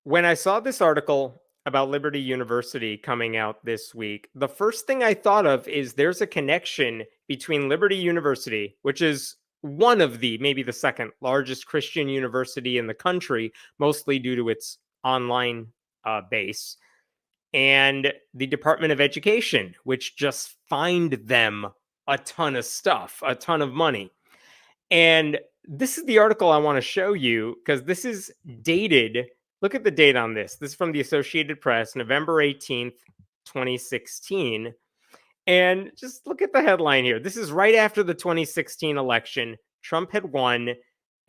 When I saw this article about Liberty University coming out this week, the first thing I thought of is there's a connection between Liberty University, which is one of the, maybe the second largest Christian university in the country, mostly due to its online base, and the Department of Education, which just fined them a ton of stuff, a ton of money. And this is the article I want to show you because this is dated. Look at the date on this. This is from the Associated Press, November 18th, 2016. And just look at the headline here. This is right after the 2016 election. Trump had won.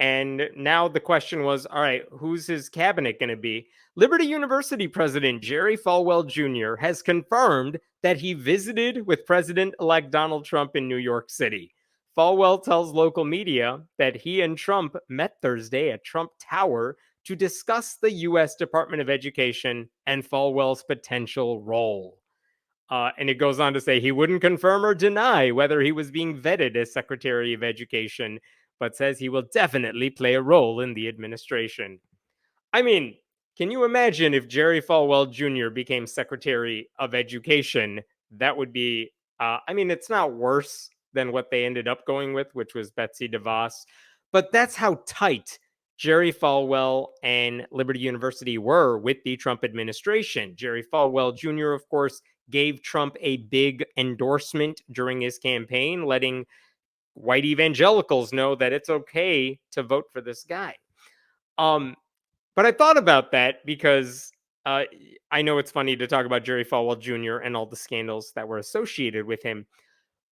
And now the question was, all right, who's his cabinet going to be? Liberty University President Jerry Falwell Jr. has confirmed that he visited with President elect Donald Trump in New York City. Falwell tells local media that he and Trump met Thursday at Trump Tower to discuss the U.S. Department of Education and Falwell's potential role. And it goes on to say he wouldn't confirm or deny whether he was being vetted as Secretary of Education, but says he will definitely play a role in the administration. I mean, can you imagine if Jerry Falwell Jr. became Secretary of Education? That would be, it's not worse than what they ended up going with, which was Betsy DeVos, but that's how tight Jerry Falwell and Liberty University were with the Trump administration. Jerry Falwell Jr., of course, gave Trump a big endorsement during his campaign, letting white evangelicals know that it's okay to vote for this guy. But I thought about that because I know it's funny to talk about Jerry Falwell Jr. and all the scandals that were associated with him.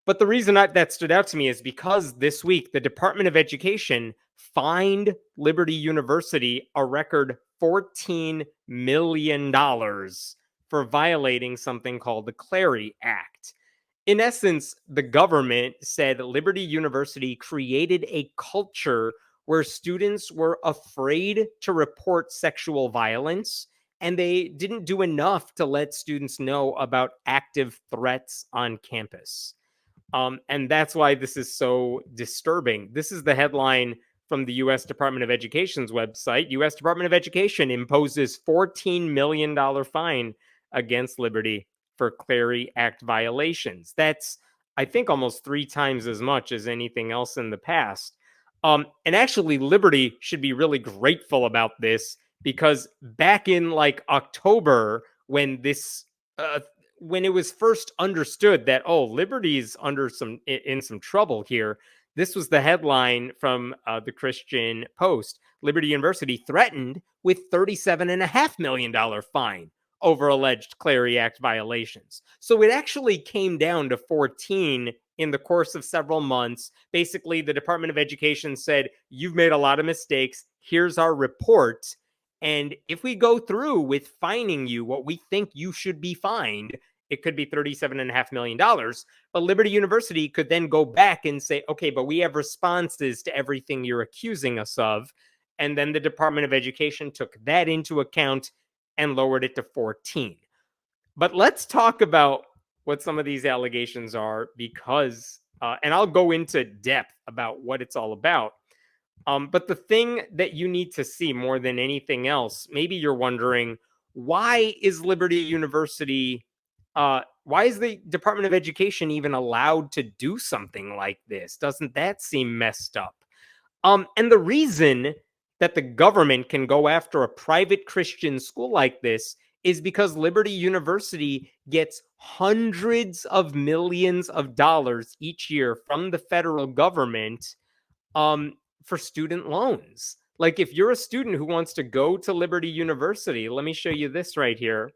But the reason that stood out to me is because this week, the Department of Education fined Liberty University a record $14 million for violating something called the Clery Act. In essence, the government said Liberty University created a culture where students were afraid to report sexual violence, and they didn't do enough to let students know about active threats on campus. And that's why this is so disturbing. This is the headline from the U.S. Department of Education's website. U.S. Department of Education imposes $14 million fine against Liberty for Clery Act violations. That's, I think, almost 3 times as much as anything else in the past. And actually, Liberty should be really grateful about this because back in like October, when this when it was first understood that, oh, Liberty's in some trouble here, this was the headline from the Christian Post. Liberty University threatened with $37.5 million fine over alleged Clery Act violations. So it actually came down to 14 in the course of several months. Basically, the Department of Education said, you've made a lot of mistakes. Here's our report. And if we go through with fining you what we think you should be fined, it could be $37.5 million. But Liberty University could then go back and say, okay, but we have responses to everything you're accusing us of. And then the Department of Education took that into account and lowered it to 14. But let's talk about what some of these allegations are because, and I'll go into depth about what it's all about. But the thing that you need to see more than anything else, maybe you're wondering, why is Liberty University, why is the Department of Education even allowed to do something like this? Doesn't that seem messed up? And the reason that the government can go after a private Christian school like this is because Liberty University gets hundreds of millions of dollars each year from the federal government for student loans. Like if you're a student who wants to go to Liberty University, let me show you this right here.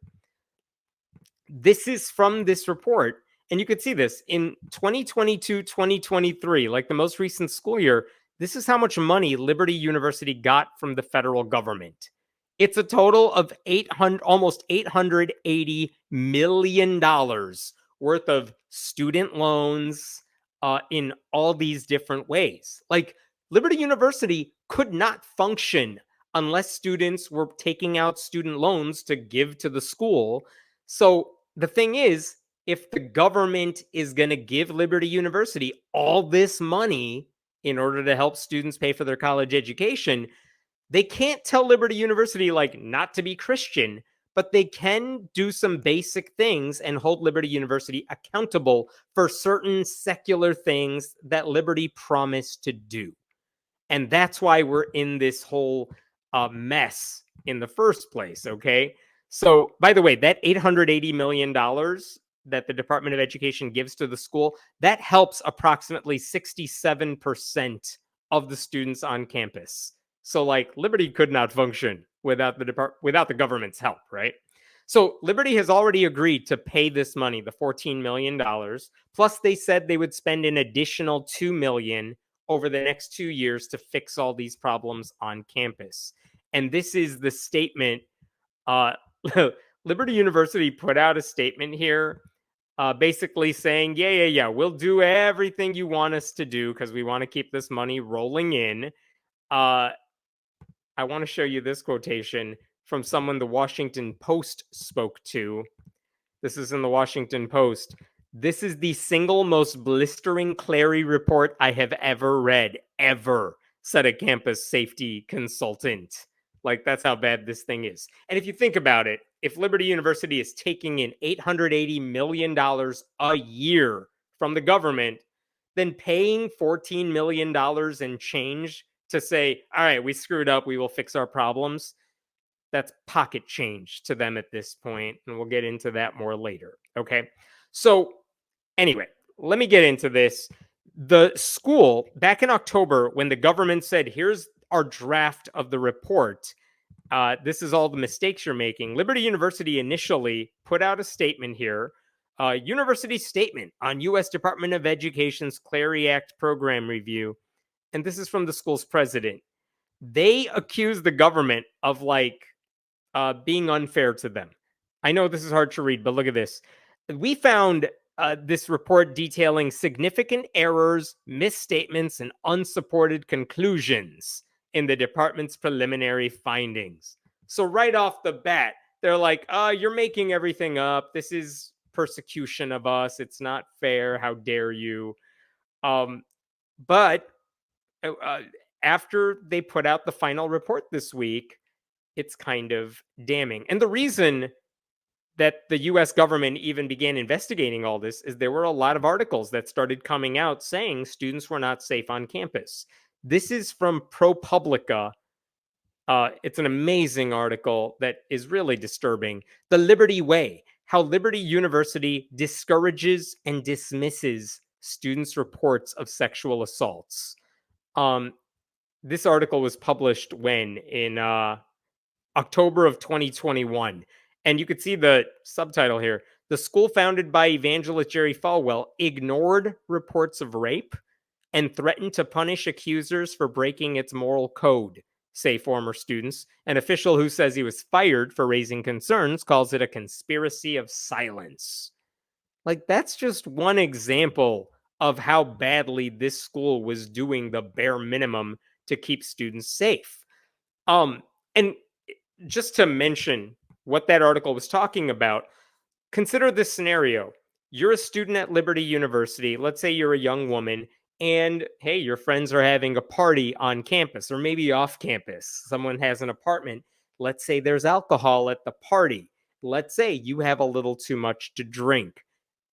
This is from this report. And you could see this in 2022, 2023, like the most recent school year. This is how much money Liberty University got from the federal government. It's a total of almost $880 million worth of student loans in all these different ways. Like Liberty University could not function unless students were taking out student loans to give to the school. So the thing is, if the government is going to give Liberty University all this money in order to help students pay for their college education, They can't tell Liberty University, like, not to be Christian, but they can do some basic things and hold Liberty University accountable for certain secular things that Liberty promised to do. And that's why we're in this whole mess in the first place, okay? So, by the way, that $880 million that the Department of Education gives to the school, that helps approximately 67% of the students on campus. So, like, Liberty could not function without the government's help, right? So Liberty has already agreed to pay this money, the $14 million. Plus, they said they would spend an additional $2 million over the next 2 years to fix all these problems on campus. And this is the statement. Liberty University put out a statement here, basically saying, yeah, we'll do everything you want us to do because we want to keep this money rolling in. I want to show you this quotation from someone the Washington Post spoke to. This is in the Washington Post. This is the single most blistering Clery report I have ever read, ever, said a campus safety consultant. Like, that's how bad this thing is. And if you think about it, if Liberty University is taking in $880 million a year from the government, then paying $14 million and change to say, all right, we screwed up, we will fix our problems, that's pocket change to them at this point, and we'll get into that more later. Okay. So, anyway, let me get into this. The school, back in October, when the government said, here's our draft of the report, this is all the mistakes you're making, Liberty University initially put out a statement here, university statement on U.S. Department of Education's Clery Act program review. And this is from the school's president. They accuse the government of, like, being unfair to them. I know this is hard to read, but look at this. We found this report detailing significant errors, misstatements, and unsupported conclusions in the department's preliminary findings. So right off the bat, they're like, you're making everything up. This is persecution of us. It's not fair. How dare you? But after they put out the final report this week, it's kind of damning. And the reason that the US government even began investigating all this is there were a lot of articles that started coming out saying students were not safe on campus. This is from ProPublica. It's an amazing article that is really disturbing. The Liberty Way, how Liberty University discourages and dismisses students' reports of sexual assaults. This article was published when? In October of 2021. And you could see the subtitle here. The school founded by evangelist Jerry Falwell ignored reports of rape and threatened to punish accusers for breaking its moral code, say former students. An official who says he was fired for raising concerns calls it a conspiracy of silence. Like, that's just one example of how badly this school was doing the bare minimum to keep students safe. And just to mention what that article was talking about, consider this scenario. You're a student at Liberty University. Let's say you're a young woman, and hey, your friends are having a party on campus or maybe off campus. Someone has an apartment. Let's say there's alcohol at the party. Let's say you have a little too much to drink,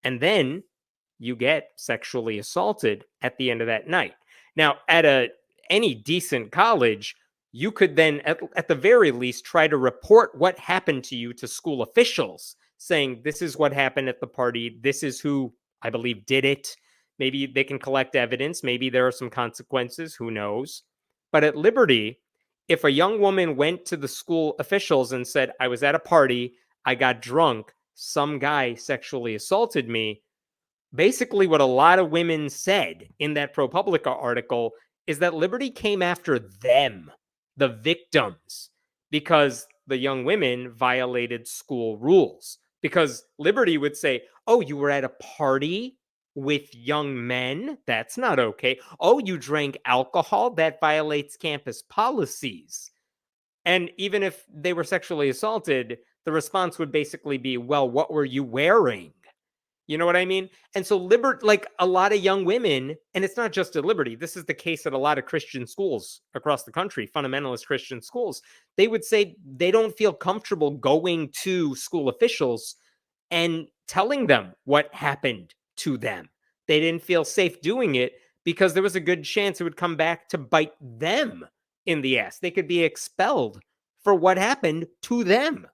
and then you get sexually assaulted at the end of that night. Now, at any decent college, you could then, at the very least, try to report what happened to you to school officials, saying, this is what happened at the party. This is who I believe did it. Maybe they can collect evidence. Maybe there are some consequences. Who knows? But at Liberty, if a young woman went to the school officials and said, I was at a party, I got drunk, some guy sexually assaulted me, basically what a lot of women said in that ProPublica article is that Liberty came after them, the victims, because the young women violated school rules. Because Liberty would say, oh, you were at a party with young men? That's not okay. Oh, you drank alcohol? That violates campus policies. And even if they were sexually assaulted, the response would basically be, well, what were you wearing? You know what I mean? And so like a lot of young women, and it's not just at Liberty, this is the case at a lot of Christian schools across the country, fundamentalist Christian schools. They would say they don't feel comfortable going to school officials and telling them what happened to them. They didn't feel safe doing it because there was a good chance it would come back to bite them in the ass. They could be expelled for what happened to them.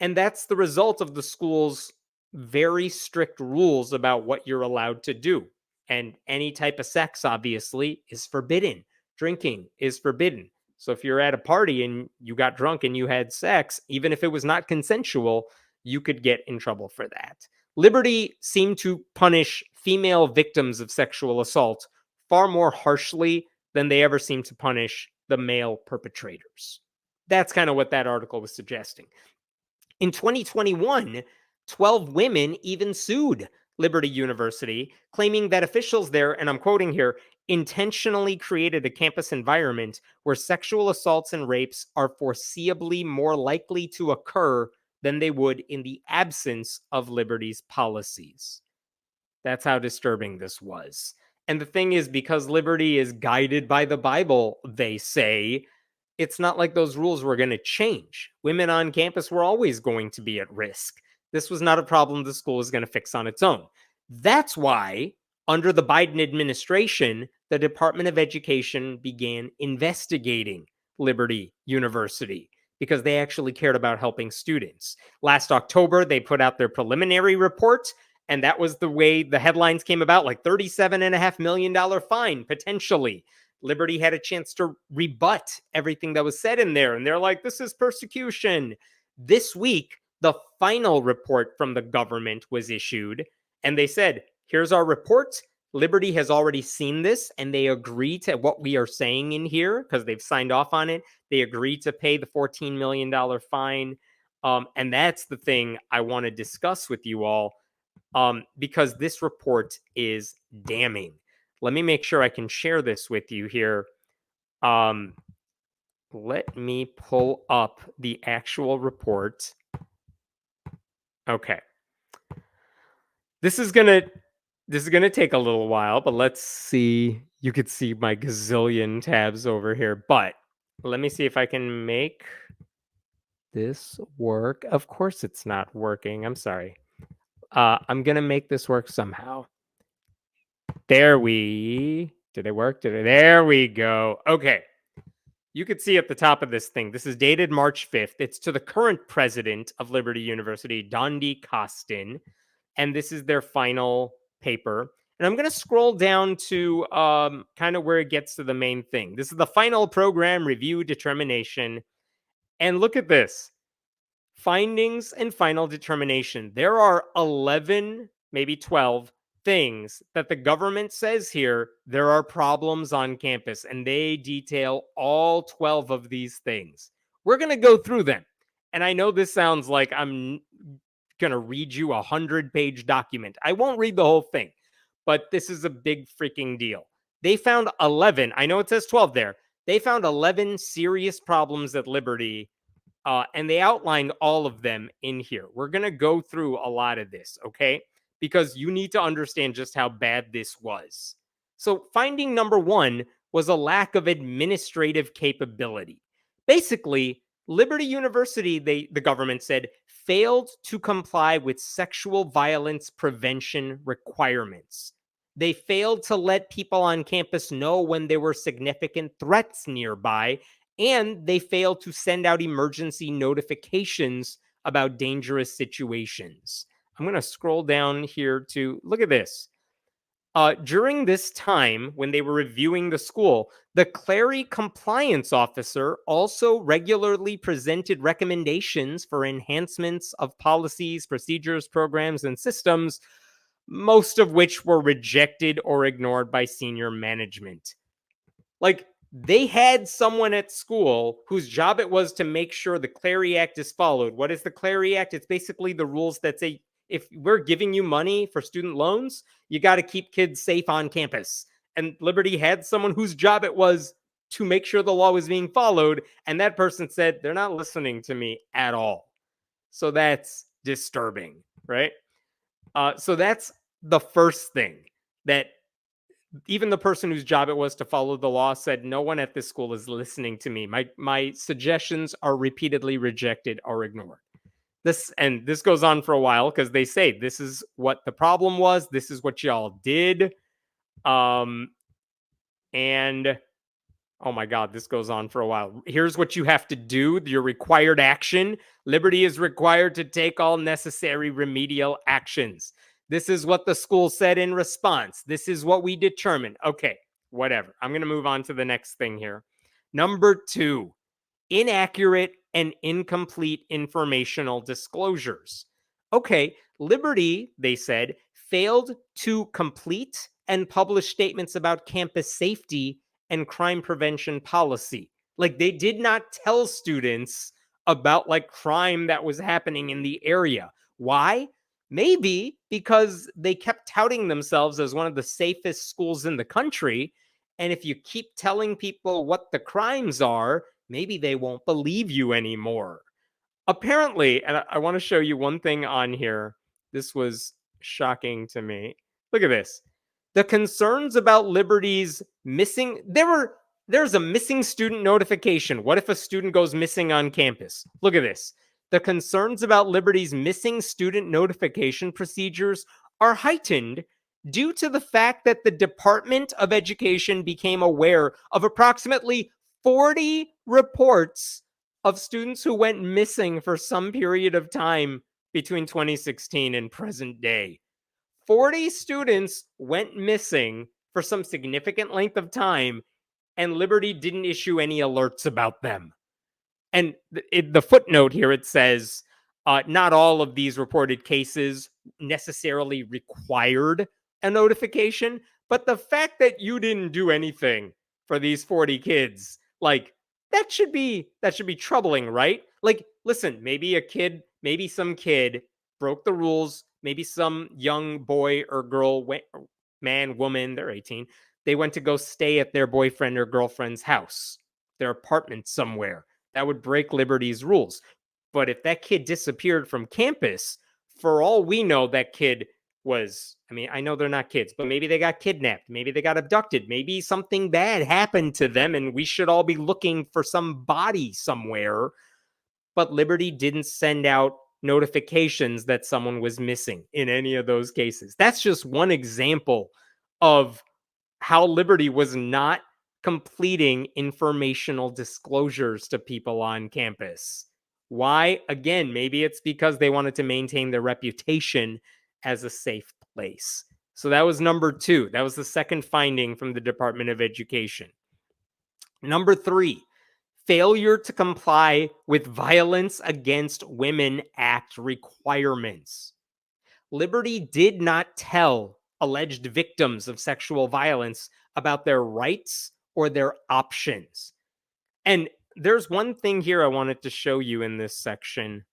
And that's the result of the school's very strict rules about what you're allowed to do. And any type of sex, obviously, is forbidden. Drinking is forbidden. So if you're at a party and you got drunk and you had sex, even if it was not consensual, you could get in trouble for that. Liberty seemed to punish female victims of sexual assault far more harshly than they ever seemed to punish the male perpetrators. That's kind of what that article was suggesting. In 2021, 12 women even sued Liberty University, claiming that officials there, and I'm quoting here, intentionally created a campus environment where sexual assaults and rapes are foreseeably more likely to occur than they would in the absence of Liberty's policies. That's how disturbing this was. And the thing is, because Liberty is guided by the Bible, they say, it's not like those rules were going to change. Women on campus were always going to be at risk. This was not a problem the school was going to fix on its own. That's why, under the Biden administration, the Department of Education began investigating Liberty University because they actually cared about helping students. Last October, they put out their preliminary report, and that was the way the headlines came about, like $37.5 million fine, potentially. Liberty had a chance to rebut everything that was said in there. And they're like, this is persecution. This week, the final report from the government was issued. And they said, here's our report. Liberty has already seen this and they agree to what we are saying in here because they've signed off on it. They agree to pay the $14 million fine. And that's the thing I want to discuss with you all because this report is damning. Let me make sure I can share this with you here. Let me pull up the actual report. Okay. This is gonna take a little while, but let's see. You could see my gazillion tabs over here, but let me see if I can make this work. Of course it's not working. I'm sorry. I'm gonna make this work somehow. Did it work? There we go. Okay. You could see at the top of this thing, this is dated March 5th. It's to the current president of Liberty University, Dondi Costin. And this is their final paper. And I'm going to scroll down to kind of where it gets to the main thing. This is the final program review determination. And look at this. Findings and final determination. There are 11, maybe 12 things that the government says here there are problems on campus, and they detail all 12 of these things. We're going to go through them. And I know this sounds like I'm going to read you a 100-page document. I won't read the whole thing, but this is a big freaking deal. They found 11. I know it says 12 there. They found 11 serious problems at Liberty. And they outlined all of them in here. We're going to go through a lot of this, okay? Because you need to understand just how bad this was. So, finding number one was a lack of administrative capability. Basically, Liberty University, the government said, failed to comply with sexual violence prevention requirements. They failed to let people on campus know when there were significant threats nearby, and they failed to send out emergency notifications about dangerous situations. I'm going to scroll down here to look at this. During this time, when they were reviewing the school, the Clery compliance officer also regularly presented recommendations for enhancements of policies, procedures, programs, and systems, most of which were rejected or ignored by senior management. Like, they had someone at school whose job it was to make sure the Clery Act is followed. What is the Clery Act? It's basically the rules that say if we're giving you money for student loans, you got to keep kids safe on campus. And Liberty had someone whose job it was to make sure the law was being followed. And that person said, they're not listening to me at all. So that's disturbing, right? So that's the first thing that even the person whose job it was to follow the law said, no one at this school is listening to me. My suggestions are repeatedly rejected or ignored. This goes on for a while because they say this is what the problem was. This is what y'all did. Um, and oh my God, this goes on for a while. Here's what you have to do. Your required action. Liberty is required to take all necessary remedial actions. This is what the school said in response. This is what we determined. Okay, whatever. I'm going to move on to the next thing here. Number 2, inaccurate and incomplete informational disclosures. Okay, Liberty, they said, failed to complete and publish statements about campus safety and crime prevention policy. Like, they did not tell students about like crime that was happening in the area. Why? Maybe because they kept touting themselves as one of the safest schools in the country. And if you keep telling people what the crimes are, maybe they won't believe you anymore. Apparently, and I want to show you one thing on here. This was shocking to me. Look at this. The concerns about Liberty's missing, there's a missing student notification. What if a student goes missing on campus? Look at this. The concerns about Liberty's missing student notification procedures are heightened due to the fact that the Department of Education became aware of approximately 40 reports of students who went missing for some period of time between 2016 and present day. 40 students went missing for some significant length of time, and Liberty didn't issue any alerts about them. And the footnote here, it says, not all of these reported cases necessarily required a notification, but the fact that you didn't do anything for these 40 kids, like, that should be troubling, right? Like, listen, maybe some kid broke the rules. Maybe some young boy or girl, man, woman, they're 18. They went to go stay at their boyfriend or girlfriend's house, their apartment somewhere. That would break Liberty's rules. But if that kid disappeared from campus, for all we know, that kid was, I mean, I know they're not kids, but maybe they got kidnapped. Maybe they got abducted. Maybe something bad happened to them and we should all be looking for some body somewhere. But Liberty didn't send out notifications that someone was missing in any of those cases. That's just one example of how Liberty was not completing informational disclosures to people on campus. Why? Again, maybe it's because they wanted to maintain their reputation as a safe place. So that was number 2. That was the second finding from the Department of Education. Number 3, failure to comply with Violence Against Women Act requirements. Liberty did not tell alleged victims of sexual violence about their rights or their options. And there's one thing here I wanted to show you in this section.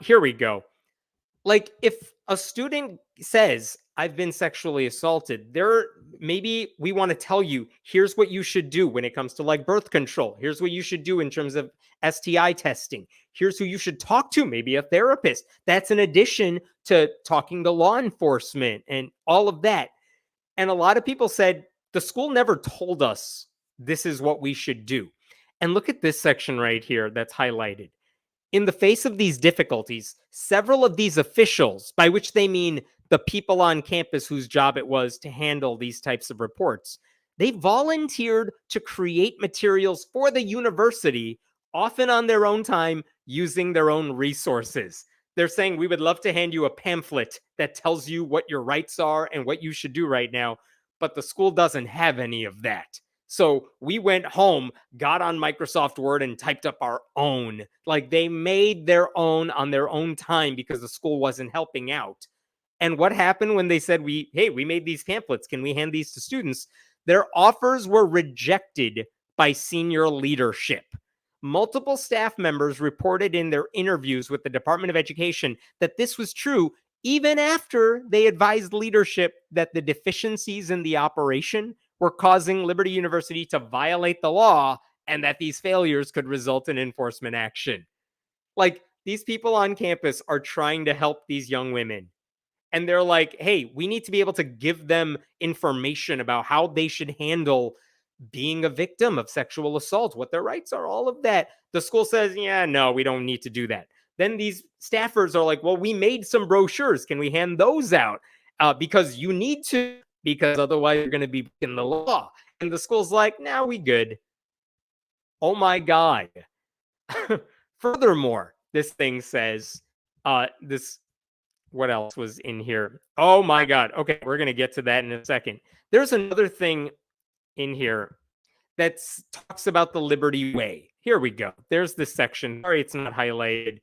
Here we go. Like, if a student says, I've been sexually assaulted, maybe we want to tell you, here's what you should do when it comes to like birth control. Here's what you should do in terms of STI testing. Here's who you should talk to, maybe a therapist. That's in addition to talking to law enforcement and all of that. And a lot of people said, the school never told us this is what we should do. And look at this section right here that's highlighted. In the face of these difficulties, several of these officials, by which they mean the people on campus whose job it was to handle these types of reports, they volunteered to create materials for the university, often on their own time, using their own resources. They're saying, we would love to hand you a pamphlet that tells you what your rights are and what you should do right now, but the school doesn't have any of that. So we went home, got on Microsoft Word, and typed up our own. Like, they made their own on their own time because the school wasn't helping out. And what happened when they said, we made these pamphlets, can we hand these to students? Their offers were rejected by senior leadership. Multiple staff members reported in their interviews with the Department of Education that this was true, even after they advised leadership that the deficiencies in the operation were causing Liberty University to violate the law and that these failures could result in enforcement action. Like, these people on campus are trying to help these young women. And they're like, hey, we need to be able to give them information about how they should handle being a victim of sexual assault, what their rights are, all of that. The school says, yeah, no, we don't need to do that. Then these staffers are like, well, we made some brochures. Can we hand those out? Because you need to, because otherwise you're going to be breaking the law. And the school's like, now we good. Oh my God. Furthermore, this thing says, this, what else was in here? Oh my God. Okay, we're going to get to that in a second. There's another thing in here that talks about the Liberty Way. Here we go. There's this section. Sorry, it's not highlighted.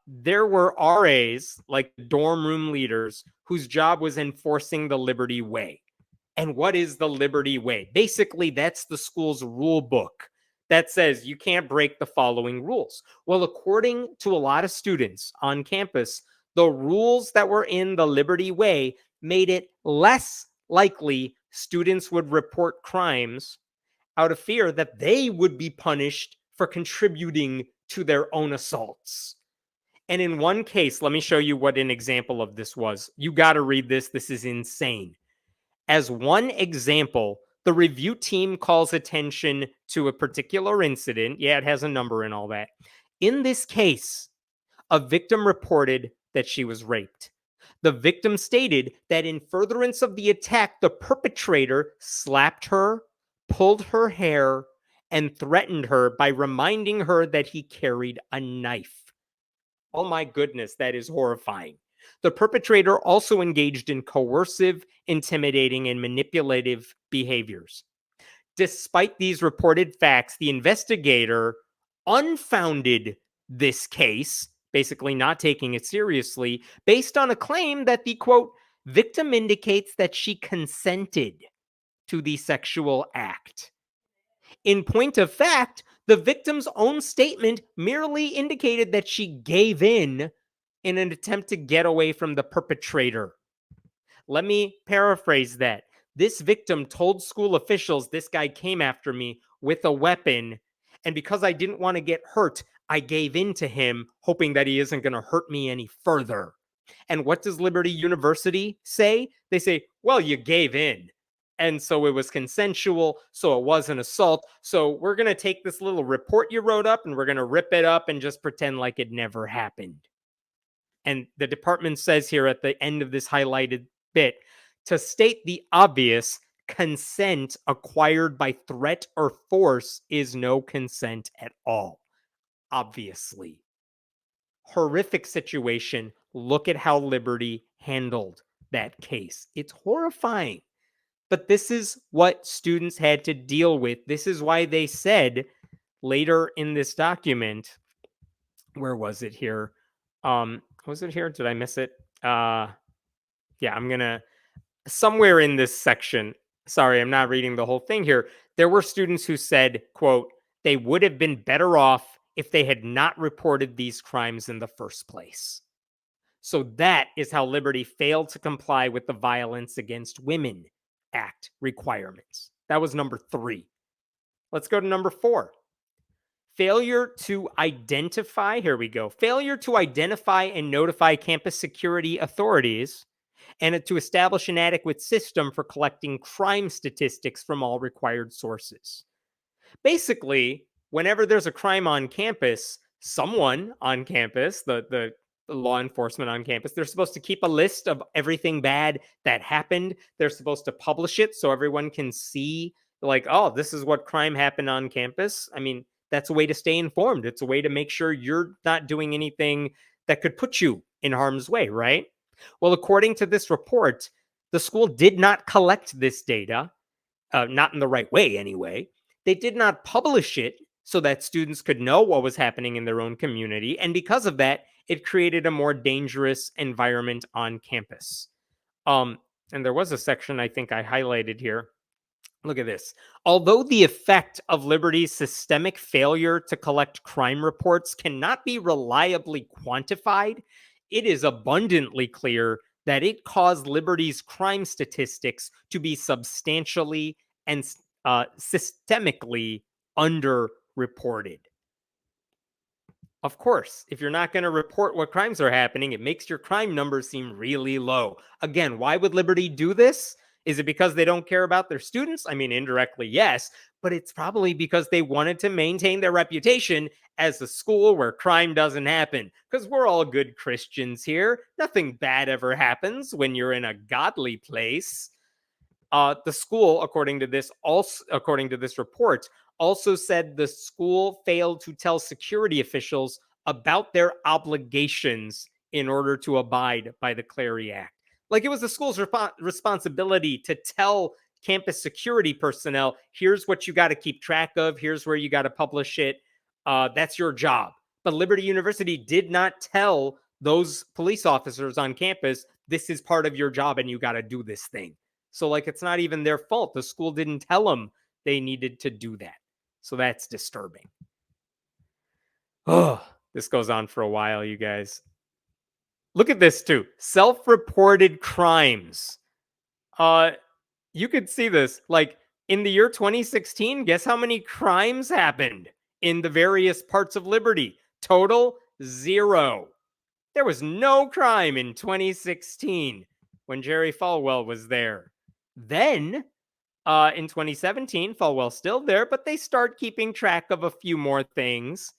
There were RAs, like dorm room leaders, whose job was enforcing the Liberty Way. And what is the Liberty Way? Basically, that's the school's rule book that says you can't break the following rules. Well, according to a lot of students on campus, the rules that were in the Liberty Way made it less likely students would report crimes out of fear that they would be punished for contributing to their own assaults. And in one case, let me show you what an example of this was. You got to read this. This is insane. As one example, the review team calls attention to a particular incident. Yeah, it has a number and all that. In this case, a victim reported that she was raped. The victim stated that in furtherance of the attack, the perpetrator slapped her, pulled her hair, and threatened her by reminding her that he carried a knife. Oh my goodness, that is horrifying. The perpetrator also engaged in coercive, intimidating, and manipulative behaviors. Despite these reported facts, the investigator unfounded this case, basically not taking it seriously, based on a claim that the quote, victim indicates that she consented to the sexual act. In point of fact, the victim's own statement merely indicated that she gave in an attempt to get away from the perpetrator. Let me paraphrase that. This victim told school officials this guy came after me with a weapon, and because I didn't want to get hurt, I gave in to him, hoping that he isn't going to hurt me any further. And what does Liberty University say? They say, well, you gave in. And so it was consensual, so it was an assault. So we're going to take this little report you wrote up and we're going to rip it up and just pretend like it never happened. And the department says here at the end of this highlighted bit, to state the obvious, consent acquired by threat or force is no consent at all. Obviously. Horrific situation. Look at how Liberty handled that case. It's horrifying. But this is what students had to deal with. This is why they said later in this document, where was it here? Was it here? Did I miss it? Yeah, I'm gonna somewhere in this section. Sorry, I'm not reading the whole thing here. There were students who said, quote, they would have been better off if they had not reported these crimes in the first place. So that is how Liberty failed to comply with the Violence Against Women Act requirements. That was number 3. Let's go to number 4. Failure to identify, here we go. Failure to identify and notify campus security authorities and to establish an adequate system for collecting crime statistics from all required sources. Basically, whenever there's a crime on campus, someone on campus, the law enforcement on campus, they're supposed to keep a list of everything bad that happened. They're supposed to publish it so everyone can see, like, oh, this is what crime happened on campus. I mean, that's a way to stay informed. It's a way to make sure you're not doing anything that could put you in harm's way, right? Well, according to this report, the school did not collect this data, not in the right way anyway. They did not publish it so that students could know what was happening in their own community. And because of that, it created a more dangerous environment on campus. And there was a section I think I highlighted here. Look at this. Although the effect of Liberty's systemic failure to collect crime reports cannot be reliably quantified, it is abundantly clear that it caused Liberty's crime statistics to be substantially and systemically underreported. Of course, if you're not going to report what crimes are happening, it makes your crime numbers seem really low. Again, why would Liberty do this? Is it because they don't care about their students? I mean, indirectly, yes, but it's probably because they wanted to maintain their reputation as a school where crime doesn't happen. Because we're all good Christians here. Nothing bad ever happens when you're in a godly place. The school, according to this report, also said the school failed to tell security officials about their obligations in order to abide by the Clery Act. Like it was the school's responsibility to tell campus security personnel, here's what you got to keep track of, here's where you got to publish it. That's your job. But Liberty University did not tell those police officers on campus, this is part of your job and you got to do this thing. So, like, it's not even their fault. The school didn't tell them they needed to do that. So that's disturbing. Oh, this goes on for a while, you guys. Look at this, too. Self-reported crimes. You could see this. Like, in the year 2016, guess how many crimes happened in the various parts of Liberty? Total, 0. There was no crime in 2016 when Jerry Falwell was there. Then, in 2017, Falwell's still there, but they start keeping track of a few more things.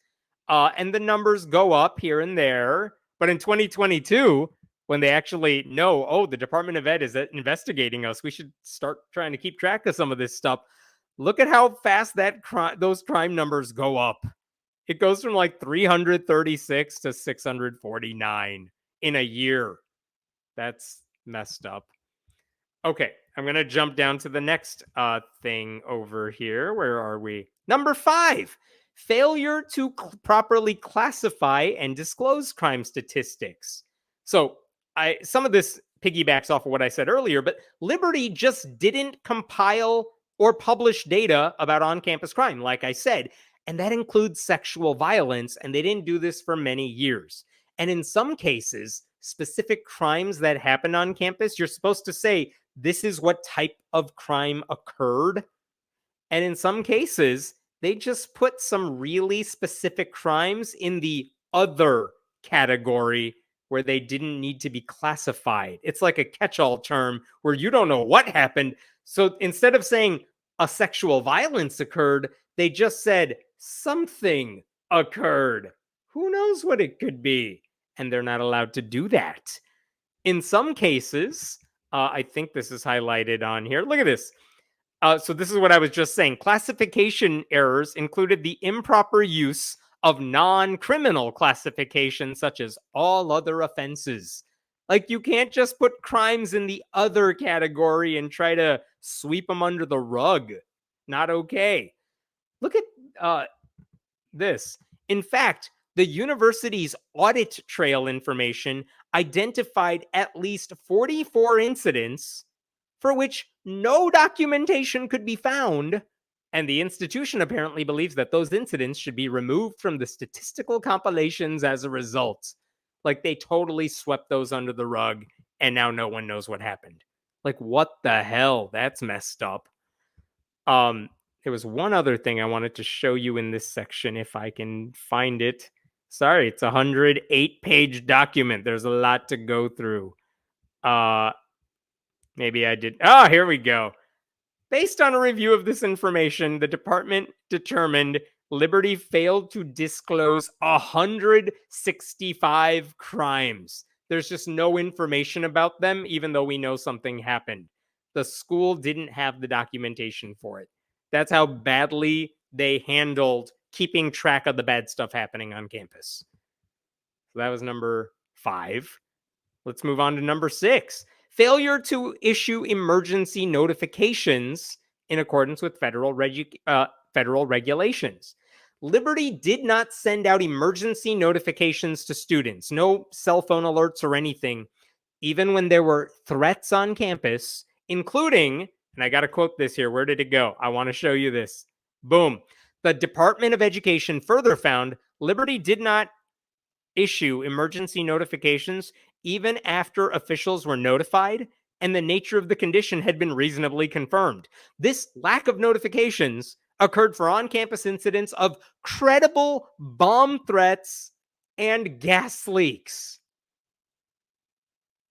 And the numbers go up here and there. But in 2022, when they actually know, oh, the Department of Ed is investigating us, we should start trying to keep track of some of this stuff. Look at how fast those crime numbers go up. It goes from like 336 to 649 in a year. That's messed up. Okay, I'm going to jump down to the next thing over here. Where are we? Number 5, failure to properly classify and disclose crime statistics. So some of this piggybacks off of what I said earlier, but Liberty just didn't compile or publish data about on-campus crime, like I said, and that includes sexual violence, and they didn't do this for many years. And in some cases, specific crimes that happen on campus, you're supposed to say, this is what type of crime occurred. And in some cases, they just put some really specific crimes in the other category where they didn't need to be classified. It's like a catch-all term where you don't know what happened. So instead of saying a sexual violence occurred, they just said something occurred. Who knows what it could be? And they're not allowed to do that. In some cases, I think this is highlighted on here. Look at this. So this is what I was just saying. Classification errors included the improper use of non-criminal classifications, such as all other offenses. Like, you can't just put crimes in the other category and try to sweep them under the rug. Not okay. Look at this. In fact, the university's audit trail information identified at least 44 incidents for which no documentation could be found, and the institution apparently believes that those incidents should be removed from the statistical compilations as a result. Like, they totally swept those under the rug, and now no one knows what happened. Like, what the hell? That's messed up. There was one other thing I wanted to show you in this section, if I can find it. Sorry, it's a 108-page document. There's a lot to go through. Maybe I did. Here we go. Based on a review of this information, the department determined Liberty failed to disclose 165 crimes. There's just no information about them, even though we know something happened. The school didn't have the documentation for it. That's how badly they handled keeping track of the bad stuff happening on campus. So that was number 5. Let's move on to number 6. Failure to issue emergency notifications in accordance with federal regulations. Liberty did not send out emergency notifications to students, no cell phone alerts or anything, even when there were threats on campus, including, and I got to quote this here. Where did it go? I want to show you this. Boom. The Department of Education further found Liberty did not issue emergency notifications even after officials were notified and the nature of the condition had been reasonably confirmed. This lack of notifications occurred for on-campus incidents of credible bomb threats and gas leaks.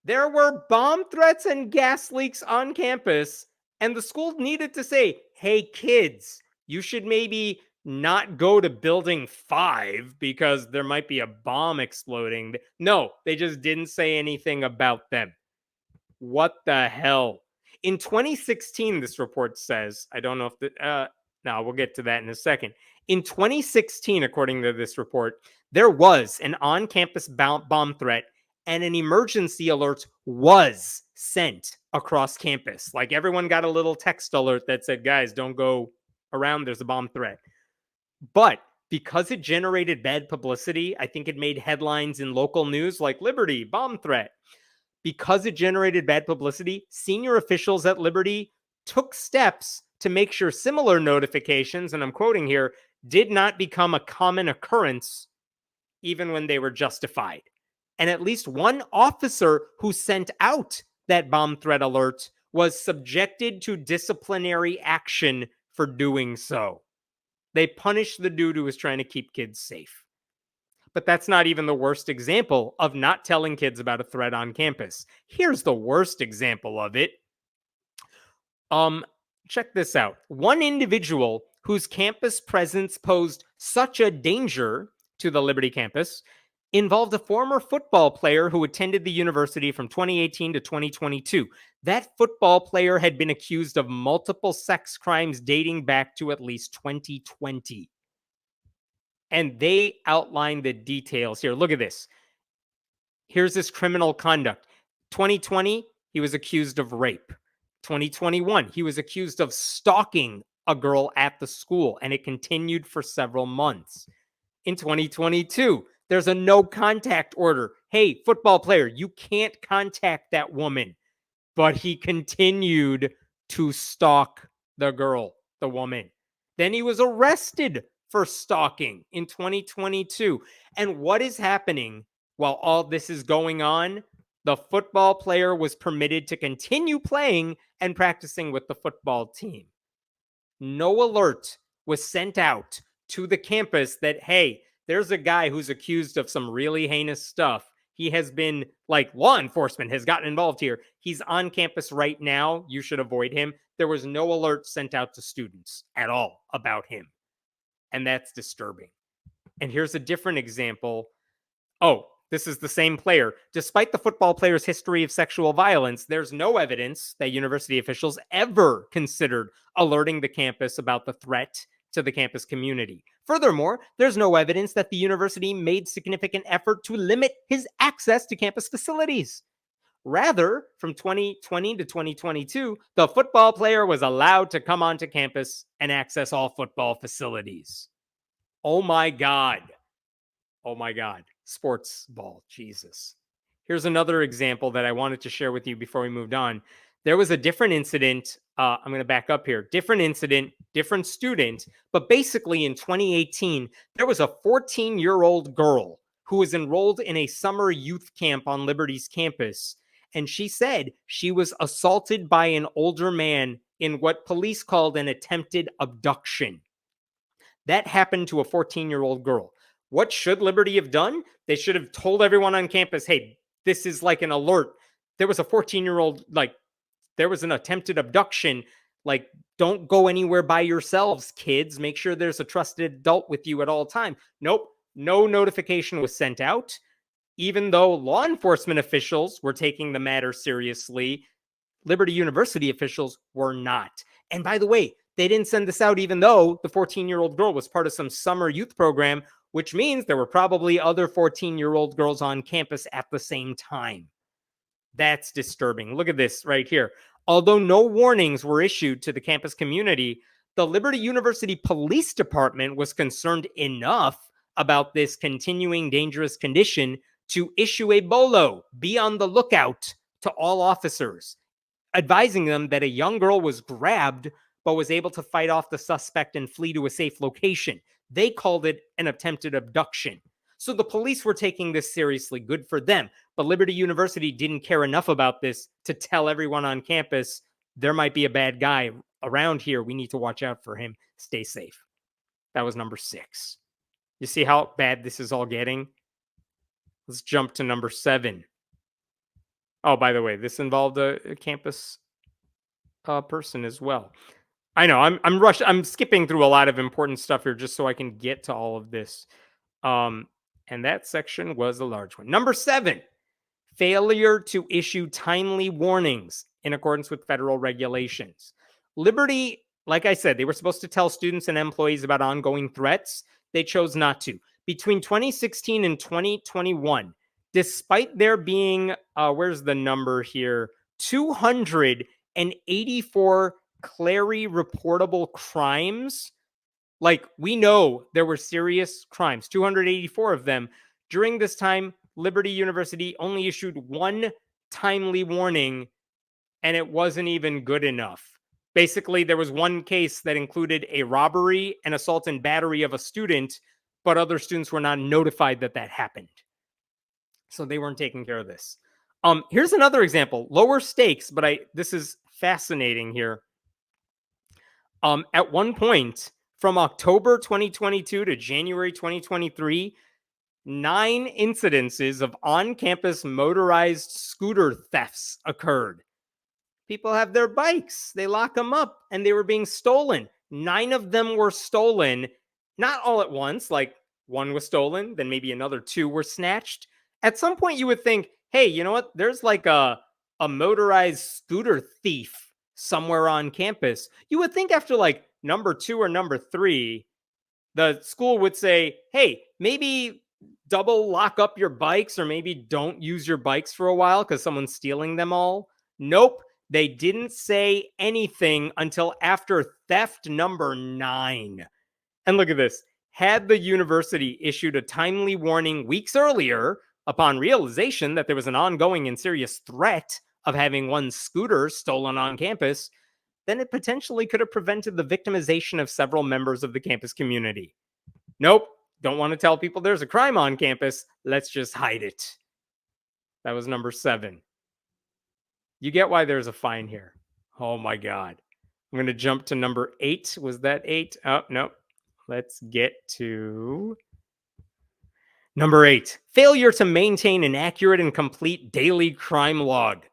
There were bomb threats and gas leaks on campus, and the school needed to say, hey, kids, you should maybe not go to building 5 because there might be a bomb exploding. No, they just didn't say anything about them. What the hell? In 2016, this report says, I don't know if the, no, we'll get to that in a second. In 2016, according to this report, there was an on-campus bomb threat and an emergency alert was sent across campus. Like everyone got a little text alert that said, guys, don't go around, there's a bomb threat. But because it generated bad publicity, I think it made headlines in local news like Liberty, bomb threat. Because it generated bad publicity, senior officials at Liberty took steps to make sure similar notifications, and I'm quoting here, did not become a common occurrence even when they were justified. And at least one officer who sent out that bomb threat alert was subjected to disciplinary action for doing so. They punished the dude who was trying to keep kids safe. But that's not even the worst example of not telling kids about a threat on campus. Here's the worst example of it. Check this out. One individual whose campus presence posed such a danger to the Liberty campus involved a former football player who attended the university from 2018 to 2022. That football player had been accused of multiple sex crimes dating back to at least 2020. And they outline the details here. Look at this. Here's this criminal conduct. 2020, he was accused of rape. 2021, he was accused of stalking a girl at the school, and it continued for several months. In 2022, there's a no contact order. Hey, football player, you can't contact that woman. But he continued to stalk the girl, the woman. Then he was arrested for stalking in 2022. And what is happening while all this is going on? The football player was permitted to continue playing and practicing with the football team. No alert was sent out to the campus that, hey, there's a guy who's accused of some really heinous stuff. He has been, like, law enforcement has gotten involved here. He's on campus right now. You should avoid him. There was no alert sent out to students at all about him. And that's disturbing. And here's a different example. Oh, this is the same player. Despite the football player's history of sexual violence, there's no evidence that university officials ever considered alerting the campus about the threat to the campus community. Furthermore, there's no evidence that the university made significant effort to limit his access to campus facilities. Rather, from 2020 to 2022, the football player was allowed to come onto campus and access all football facilities. Oh my God. Oh my God. Sports ball. Jesus. Here's another example that I wanted to share with you before we moved on. There was a different incident. I'm going to back up here. Different incident, different student. But basically in 2018, there was a 14-year-old girl who was enrolled in a summer youth camp on Liberty's campus. And she said she was assaulted by an older man in what police called an attempted abduction. That happened to a 14-year-old girl. What should Liberty have done? They should have told everyone on campus, hey, this is like an alert. There was a 14-year-old, like, there was an attempted abduction. Like, don't go anywhere by yourselves, kids. Make sure there's a trusted adult with you at all time. Nope, no notification was sent out. Even though law enforcement officials were taking the matter seriously, Liberty University officials were not. And by the way, they didn't send this out even though the 14-year-old girl was part of some summer youth program, which means there were probably other 14-year-old girls on campus at the same time. That's disturbing. Look at this right here. Although no warnings were issued to the campus community, the Liberty University Police Department was concerned enough about this continuing dangerous condition to issue a bolo, be on the lookout, to all officers, advising them that a young girl was grabbed but was able to fight off the suspect and flee to a safe location. They called it an attempted abduction. So the police were taking this seriously. Good for them. But Liberty University didn't care enough about this to tell everyone on campus, there might be a bad guy around here. We need to watch out for him. Stay safe. That was number 6. You see how bad this is all getting? Let's jump to number 7. Oh, by the way, this involved a campus person as well. I know I'm rushed. I'm skipping through a lot of important stuff here just so I can get to all of this. Um, and that section was a large one. Number 7, failure to issue timely warnings in accordance with federal regulations. Liberty, like I said, they were supposed to tell students and employees about ongoing threats. They chose not to. Between 2016 and 2021, despite there being, where's the number here? 284 Clery reportable crimes. Like, we know there were serious crimes, 284 of them. During this time, Liberty University only issued one timely warning, and it wasn't even good enough. Basically, there was one case that included a robbery and assault and battery of a student, but other students were not notified that that happened. So they weren't taking care of this. Here's another example, lower stakes, but this is fascinating here. At one point, from October 2022 to January 2023, 9 incidences of on-campus motorized scooter thefts occurred. People have their bikes, they lock them up, and they were being stolen. 9 of them were stolen, not all at once, like one was stolen, then maybe another 2 were snatched. At some point, you would think, hey, you know what? There's like a motorized scooter thief somewhere on campus. You would think after like number 2 or number 3, the school would say, hey, maybe double lock up your bikes or maybe don't use your bikes for a while because someone's stealing them all. Nope. They didn't say anything until after theft number 9. And look at this. Had the university issued a timely warning weeks earlier upon realization that there was an ongoing and serious threat of having one's scooter stolen on campus, then it potentially could have prevented the victimization of several members of the campus community. Nope, don't want to tell people there's a crime on campus. Let's just hide it. That was number 7. You get why there's a fine here. Oh my God. I'm going to jump to number 8. Was that 8? Oh, no. Let's get to number 8. Failure to maintain an accurate and complete daily crime log.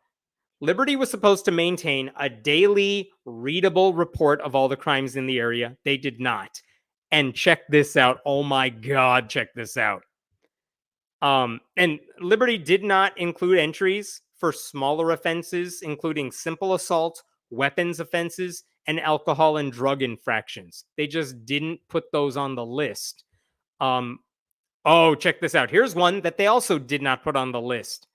Liberty was supposed to maintain a daily readable report of all the crimes in the area. They did not. And check this out. Oh my God, check this out. And Liberty did not include entries for smaller offenses, including simple assault, weapons offenses, and alcohol and drug infractions. They just didn't put those on the list. Oh, check this out. Here's one that they also did not put on the list.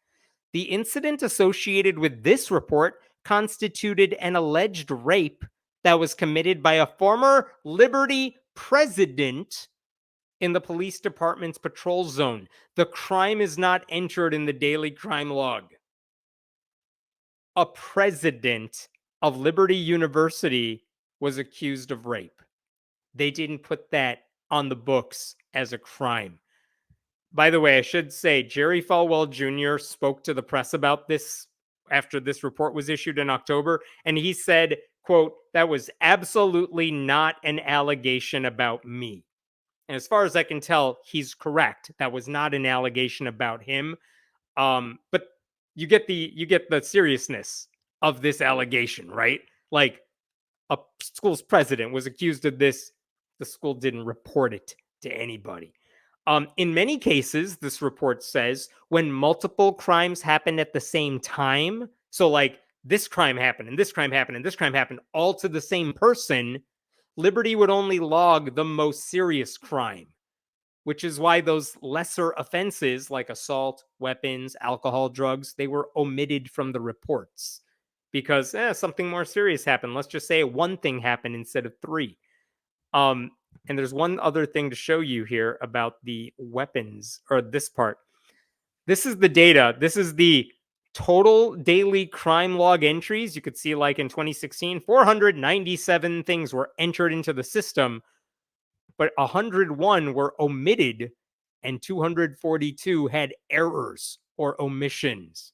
The incident associated with this report constituted an alleged rape that was committed by a former Liberty president in the police department's patrol zone. The crime is not entered in the daily crime log. A president of Liberty University was accused of rape. They didn't put that on the books as a crime. By the way, I should say Jerry Falwell Jr. spoke to the press about this after this report was issued in October, and he said, quote, "That was absolutely not an allegation about me." And as far as I can tell, he's correct. That was not an allegation about him. But you get the seriousness of this allegation, right? Like, a school's president was accused of this. The school didn't report it to anybody. In many cases, this report says, when multiple crimes happen at the same time, so like this crime happened and this crime happened and this crime happened all to the same person, Liberty would only log the most serious crime, which is why those lesser offenses like assault, weapons, alcohol, drugs, they were omitted from the reports because something more serious happened. Let's just say one thing happened instead of 3. And there's one other thing to show you here about the weapons, or this part. This is the data. This is the total daily crime log entries. You could see, like in 2016, 497 things were entered into the system, but 101 were omitted and 242 had errors or omissions.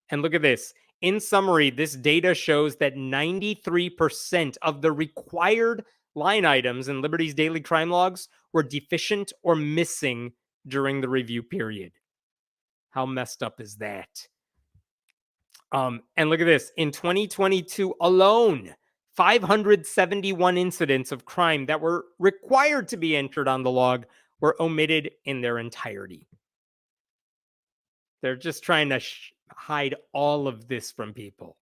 And look at this. In summary, this data shows that 93% of the required line items in Liberty's daily crime logs were deficient or missing during the review period. How messed up is that? And look at this. In 2022 alone, 571 incidents of crime that were required to be entered on the log were omitted in their entirety. They're just trying to hide all of this from people.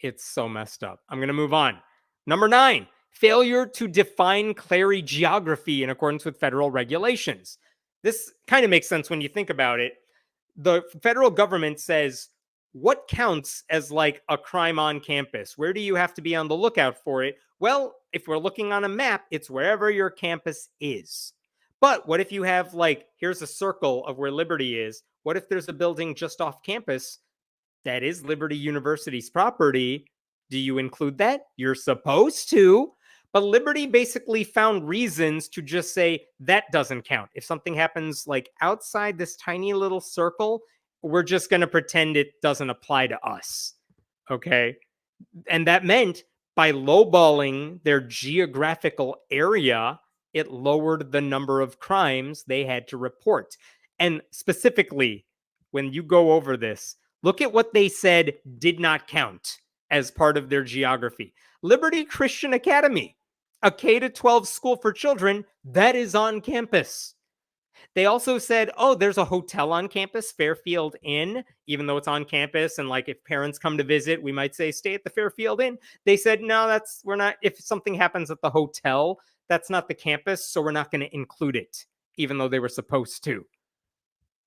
It's so messed up. I'm going to move on. Number 9, failure to define Clery geography in accordance with federal regulations. This kind of makes sense when you think about it. The federal government says, what counts as like a crime on campus? Where do you have to be on the lookout for it? Well, if we're looking on a map, it's wherever your campus is. But what if you have like, here's a circle of where Liberty is. What if there's a building just off campus that is Liberty University's property? Do you include that? You're supposed to. But Liberty basically found reasons to just say that doesn't count. If something happens like outside this tiny little circle, we're just going to pretend it doesn't apply to us. Okay. And that meant by lowballing their geographical area, it lowered the number of crimes they had to report. And specifically, when you go over this, look at what they said did not count as part of their geography. Liberty Christian Academy, a K-12 school for children that is on campus. They also said, oh, there's a hotel on campus, Fairfield Inn, even though it's on campus. And like if parents come to visit, we might say, stay at the Fairfield Inn. They said, no, we're not. If something happens at the hotel, that's not the campus. So we're not going to include it, even though they were supposed to.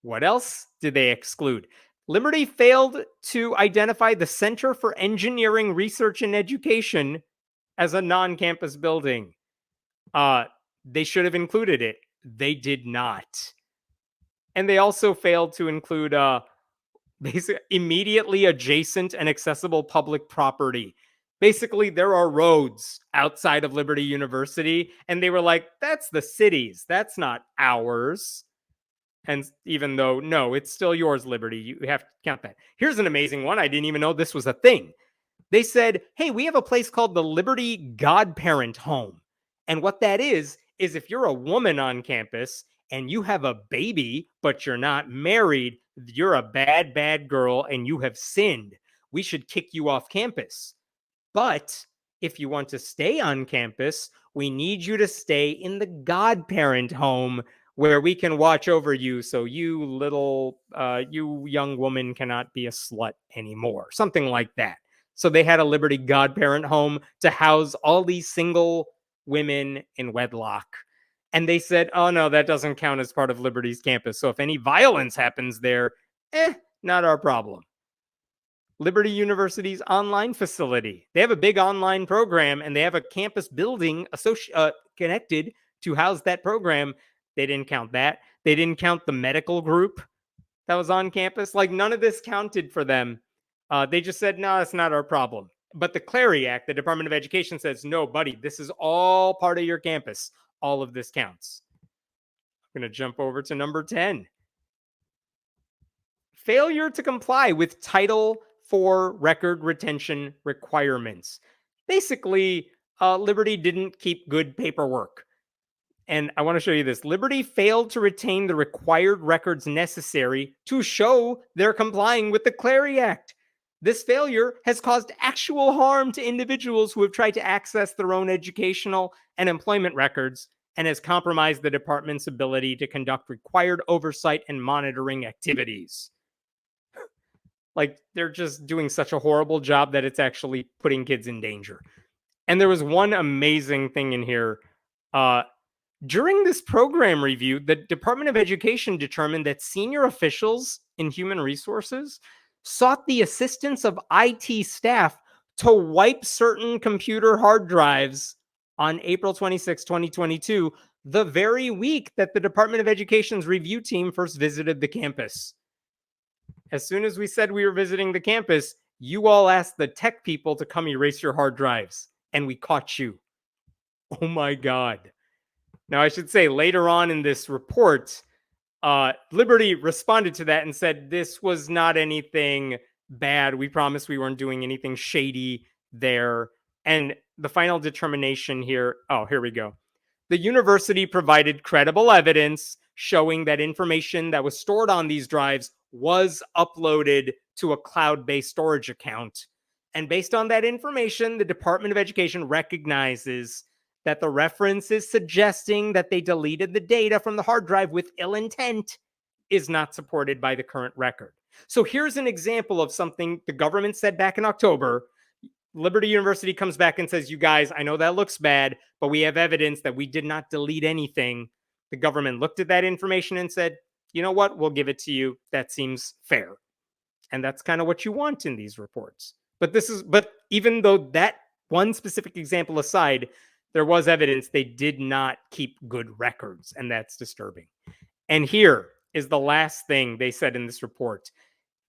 What else did they exclude? Liberty failed to identify the Center for Engineering Research and Education as a non-campus building. They should have included it. They did not. And they also failed to include basically immediately adjacent and accessible public property. Basically, there are roads outside of Liberty University, and they were like, that's the city's, that's not ours. And even though, no, it's still yours, Liberty, you have to count that. Here's an amazing one. I didn't even know this was a thing. They said, hey, we have a place called the Liberty Godparent Home. And what that is if you're a woman on campus and you have a baby, but you're not married, you're a bad, bad girl and you have sinned. We should kick you off campus. But if you want to stay on campus, we need you to stay in the Godparent Home where we can watch over you so you you young woman cannot be a slut anymore. Something like that. So they had a Liberty Godparent Home to house all these single women in wedlock. And they said, oh no, that doesn't count as part of Liberty's campus. So if any violence happens there, not our problem. Liberty University's online facility. They have a big online program and they have a campus building connected to house that program. They didn't count that. They didn't count the medical group that was on campus. Like none of this counted for them. They just said, no, that's not our problem. But the Clery Act, the Department of Education says, no, buddy, this is all part of your campus. All of this counts. I'm going to jump over to number 10. Failure to comply with Title IV record retention requirements. Basically, Liberty didn't keep good paperwork. And I want to show you this. Liberty failed to retain the required records necessary to show they're complying with the Clery Act. This failure has caused actual harm to individuals who have tried to access their own educational and employment records and has compromised the department's ability to conduct required oversight and monitoring activities. Like, they're just doing such a horrible job that it's actually putting kids in danger. And there was one amazing thing in here. During this program review, the Department of Education determined that senior officials in human resources sought the assistance of IT staff to wipe certain computer hard drives on April 26, 2022, the very week that the Department of Education's review team first visited the campus. As soon as we said we were visiting the campus, you all asked the tech people to come erase your hard drives, and we caught you. Oh my God. Now, I should say later on in this report, Liberty responded to that and said this was not anything bad. We promised we weren't doing anything shady there. And the final determination here, oh, here we go. The university provided credible evidence showing that information that was stored on these drives was uploaded to a cloud-based storage account. And based on that information, the Department of Education recognizes that the reference is suggesting that they deleted the data from the hard drive with ill intent is not supported by the current record. So here's an example of something the government said back in October. Liberty University comes back and says, you guys, I know that looks bad, but we have evidence that we did not delete anything. The government looked at that information and said, you know what? We'll give it to you. That seems fair. And that's kind of what you want in these reports. But even though that one specific example aside, there was evidence they did not keep good records, and that's disturbing. And here is the last thing they said in this report.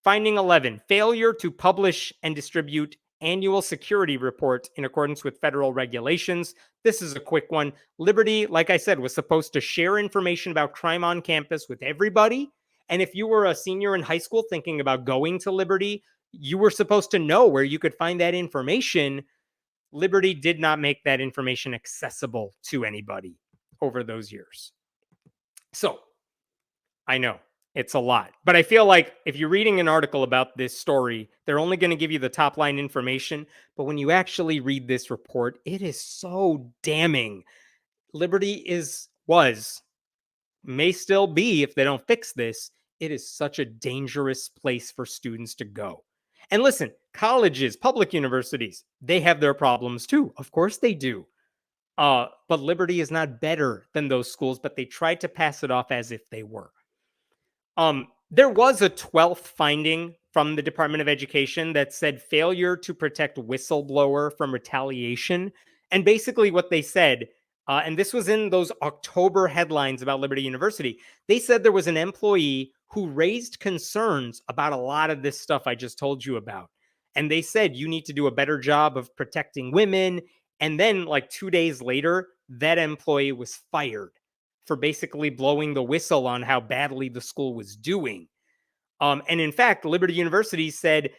Finding 11, failure to publish and distribute annual security report in accordance with federal regulations. This is a quick one. Liberty, like I said, was supposed to share information about crime on campus with everybody. And if you were a senior in high school thinking about going to Liberty, you were supposed to know where you could find that information. Liberty did not make that information accessible to anybody over those years. So, I know it's a lot, but I feel like if you're reading an article about this story, they're only going to give you the top line information. But when you actually read this report, it is so damning. Liberty may still be, if they don't fix this, it is such a dangerous place for students to go. And listen, colleges, public universities, they have their problems too. Of course they do. But Liberty is not better than those schools, but they tried to pass it off as if they were. There was a 12th finding from the Department of Education that said failure to protect whistleblower from retaliation. And basically what they said, and this was in those October headlines about Liberty University, they said there was an employee who raised concerns about a lot of this stuff I just told you about. And they said, you need to do a better job of protecting women. And then like 2 days later, that employee was fired for basically blowing the whistle on how badly the school was doing. And in fact, Liberty University said,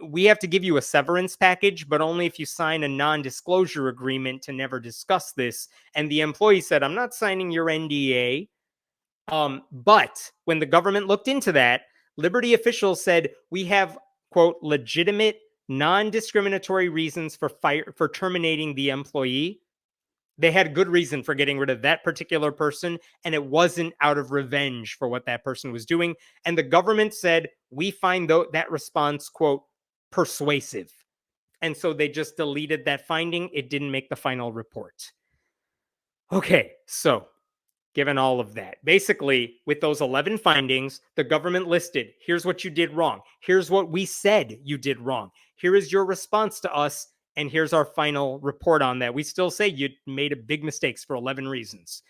we have to give you a severance package, but only if you sign a non-disclosure agreement to never discuss this. And the employee said, I'm not signing your NDA. But when the government looked into that, Liberty officials said, we have, quote, legitimate, non-discriminatory reasons for terminating the employee. They had good reason for getting rid of that particular person, and it wasn't out of revenge for what that person was doing. And the government said, we find that response, quote, persuasive. And so they just deleted that finding. It didn't make the final report. Okay, so given all of that, basically with those 11 findings, the government listed, here's what you did wrong. Here's what we said you did wrong. Here is your response to us. And here's our final report on that. We still say you made a big mistakes for 11 reasons.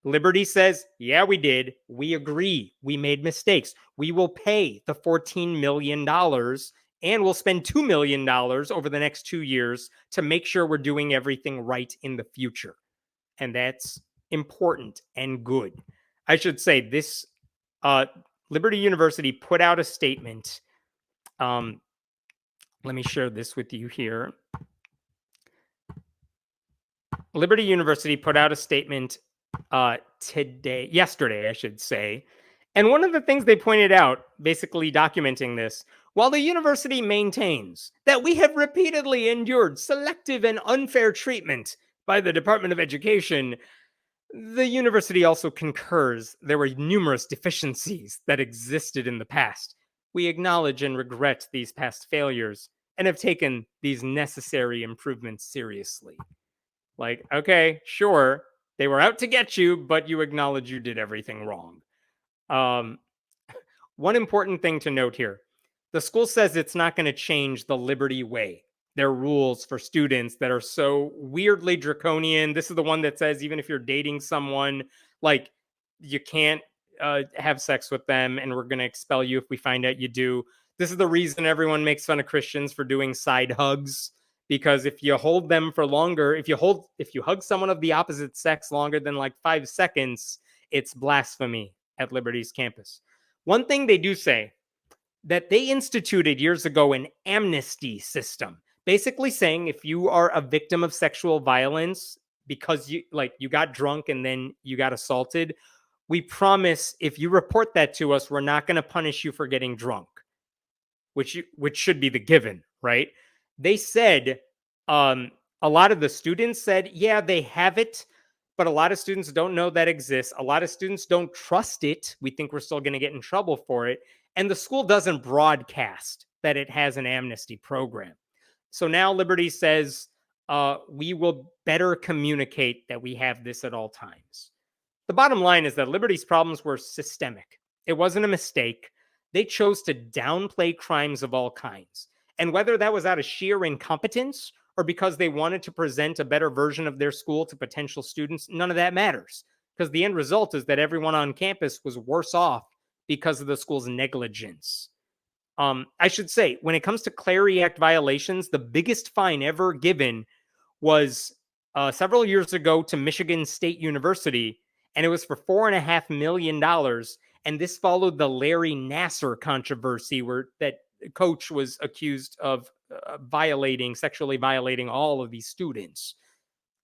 Liberty says, yeah, we did. We agree. We made mistakes. We will pay the $14 million and we'll spend $2 million over the next 2 years to make sure we're doing everything right in the future. And that's important and good. I should say this, Liberty University put out a statement. Let me share this with you here. Liberty University put out a statement yesterday, I should say. And one of the things they pointed out, basically documenting this, while the university maintains that we have repeatedly endured selective and unfair treatment by the Department of Education, the university also concurs there were numerous deficiencies that existed in the past. We acknowledge and regret these past failures and have taken these necessary improvements seriously. Like, okay, sure, they were out to get you, but you acknowledge you did everything wrong. One important thing to note here, the school says it's not going to change the Liberty way. Their rules for students that are so weirdly draconian. This is the one that says even if you're dating someone, like, you can't have sex with them and we're going to expel you if we find out you do. This is the reason everyone makes fun of Christians for doing side hugs, because if you hold them for longer, if you hug someone of the opposite sex longer than like 5 seconds, it's blasphemy at Liberty's campus. One thing they do say, that they instituted years ago an amnesty system, basically saying if you are a victim of sexual violence because you got drunk and then you got assaulted, we promise if you report that to us, we're not going to punish you for getting drunk, which should be the given, right? They said a lot of the students said, yeah, they have it, but a lot of students don't know that exists. A lot of students don't trust it. We think we're still going to get in trouble for it. And the school doesn't broadcast that it has an amnesty program. So now Liberty says, we will better communicate that we have this at all times. The bottom line is that Liberty's problems were systemic. It wasn't a mistake. They chose to downplay crimes of all kinds. And whether that was out of sheer incompetence or because they wanted to present a better version of their school to potential students, none of that matters. Because the end result is that everyone on campus was worse off because of the school's negligence. I should say, when it comes to Clery Act violations, the biggest fine ever given was several years ago to Michigan State University, and it was for $4.5 million. And this followed the Larry Nassar controversy, where that coach was accused of sexually violating all of these students.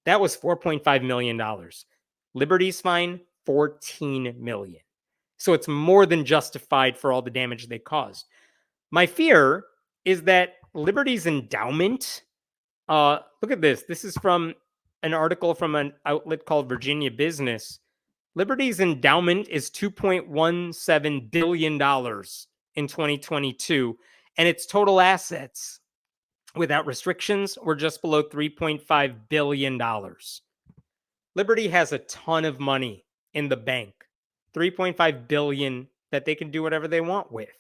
That was $4.5 million. Liberty's fine, $14 million. So it's more than justified for all the damage they caused. My fear is that Liberty's endowment, look at this. This is from an article from an outlet called Virginia Business. Liberty's endowment is $2.17 billion in 2022, and its total assets without restrictions were just below $3.5 billion. Liberty has a ton of money in the bank, $3.5 billion that they can do whatever they want with.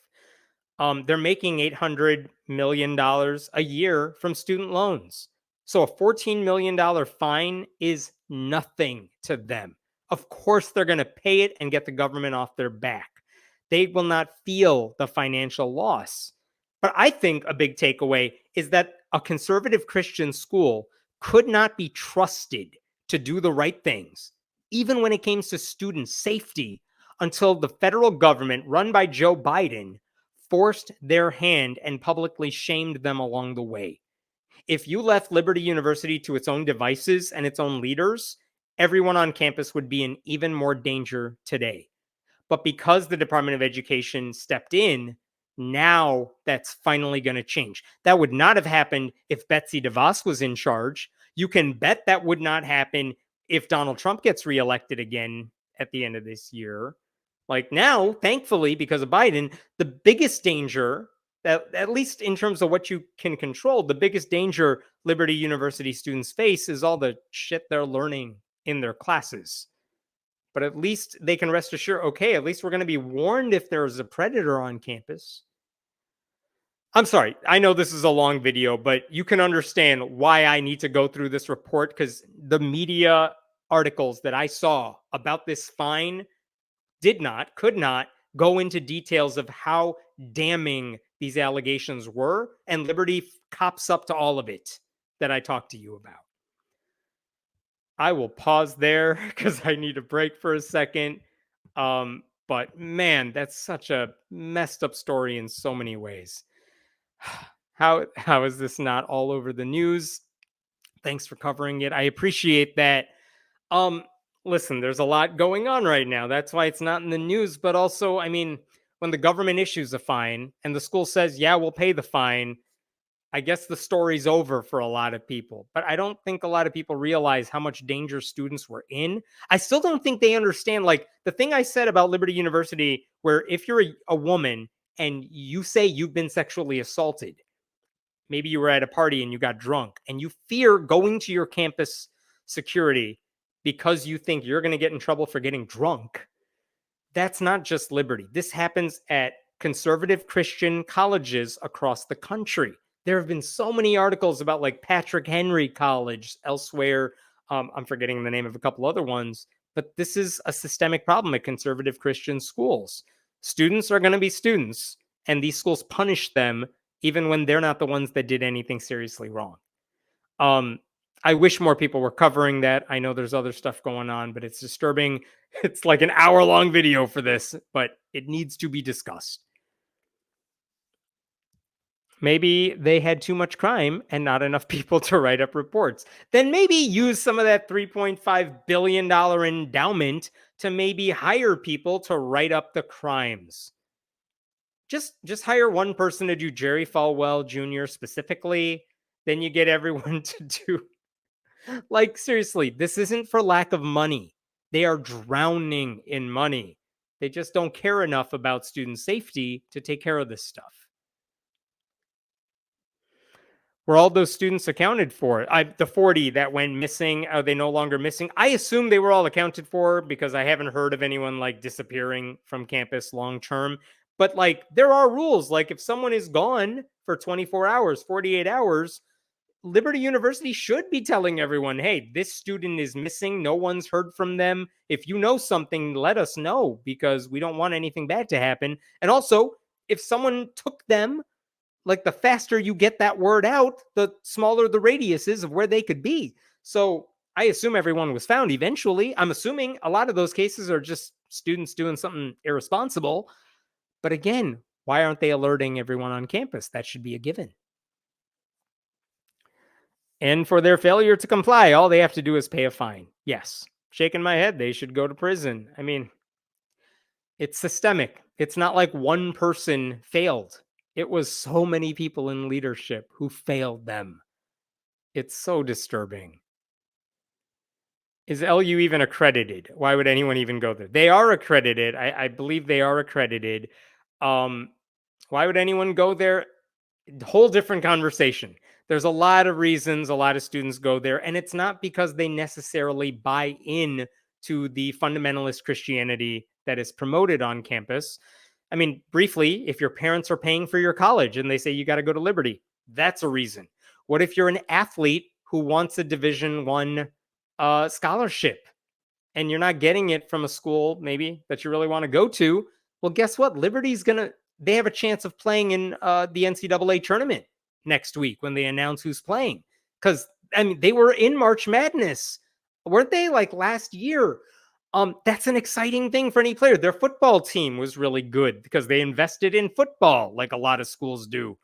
They're making $800 million a year from student loans. So a $14 million fine is nothing to them. Of course, they're going to pay it and get the government off their back. They will not feel the financial loss. But I think a big takeaway is that a conservative Christian school could not be trusted to do the right things, even when it came to student safety, until the federal government, run by Joe Biden, forced their hand and publicly shamed them along the way. If you left Liberty University to its own devices and its own leaders, everyone on campus would be in even more danger today. But because the Department of Education stepped in, now that's finally going to change. That would not have happened if Betsy DeVos was in charge. You can bet that would not happen if Donald Trump gets reelected again at the end of this year. Like now, thankfully, because of Biden, the biggest danger, at least in terms of what you can control, the biggest danger Liberty University students face is all the shit they're learning in their classes. But at least they can rest assured, okay, at least we're going to be warned if there's a predator on campus. I'm sorry, I know this is a long video, but you can understand why I need to go through this report, because the media articles that I saw about this fine could not go into details of how damning these allegations were, and Liberty cops up to all of it that I talked to you about. I will pause there because I need a break for a second. But man, that's such a messed up story in so many ways. How is this not all over the news? Thanks for covering it. I appreciate that. Listen, there's a lot going on right now. That's why it's not in the news. But also, I mean, when the government issues a fine and the school says, yeah, we'll pay the fine, I guess the story's over for a lot of people. But I don't think a lot of people realize how much danger students were in. I still don't think they understand, like, the thing I said about Liberty University, where if you're a woman and you say you've been sexually assaulted, maybe you were at a party and you got drunk, and you fear going to your campus security because you think you're going to get in trouble for getting drunk. That's not just Liberty. This happens at conservative Christian colleges across the country. There have been so many articles about like Patrick Henry College elsewhere. I'm forgetting the name of a couple other ones, but this is a systemic problem at conservative Christian schools. Students are going to be students, and these schools punish them even when they're not the ones that did anything seriously wrong. I wish more people were covering that. I know there's other stuff going on, but it's disturbing. It's like an hour-long video for this, but it needs to be discussed. Maybe they had too much crime and not enough people to write up reports. Then maybe use some of that $3.5 billion endowment to maybe hire people to write up the crimes. Just hire one person to do Jerry Falwell Jr. specifically. Then you get everyone to do, like, seriously, this isn't for lack of money. They are drowning in money. They just don't care enough about student safety to take care of this stuff. Were all those students accounted for? The 40 that went missing, are they no longer missing? I assume they were all accounted for because I haven't heard of anyone like disappearing from campus long term. But like, there are rules. Like, if someone is gone for 24 hours, 48 hours, Liberty University should be telling everyone, hey, this student is missing. No one's heard from them. If you know something, let us know because we don't want anything bad to happen. And also, if someone took them, like, the faster you get that word out, the smaller the radius is of where they could be. So I assume everyone was found eventually. I'm assuming a lot of those cases are just students doing something irresponsible. But again, why aren't they alerting everyone on campus? That should be a given. And for their failure to comply, all they have to do is pay a fine. Yes, shaking my head, they should go to prison. I mean, it's systemic. It's not like one person failed. It was so many people in leadership who failed them. It's so disturbing. Is LU even accredited? Why would anyone even go there? They are accredited. I believe they are accredited. Why would anyone go there? Whole different conversation. There's a lot of reasons a lot of students go there, and it's not because they necessarily buy in to the fundamentalist Christianity that is promoted on campus. I mean, briefly, if your parents are paying for your college and they say you got to go to Liberty, that's a reason. What if you're an athlete who wants a Division One scholarship and you're not getting it from a school maybe that you really want to go to? Well, guess what? They have a chance of playing in the NCAA tournament next week when they announce who's playing. Because, I mean, they were in March Madness, weren't they? Like last year. That's an exciting thing for any player. Their football team was really good because they invested in football, like a lot of schools do.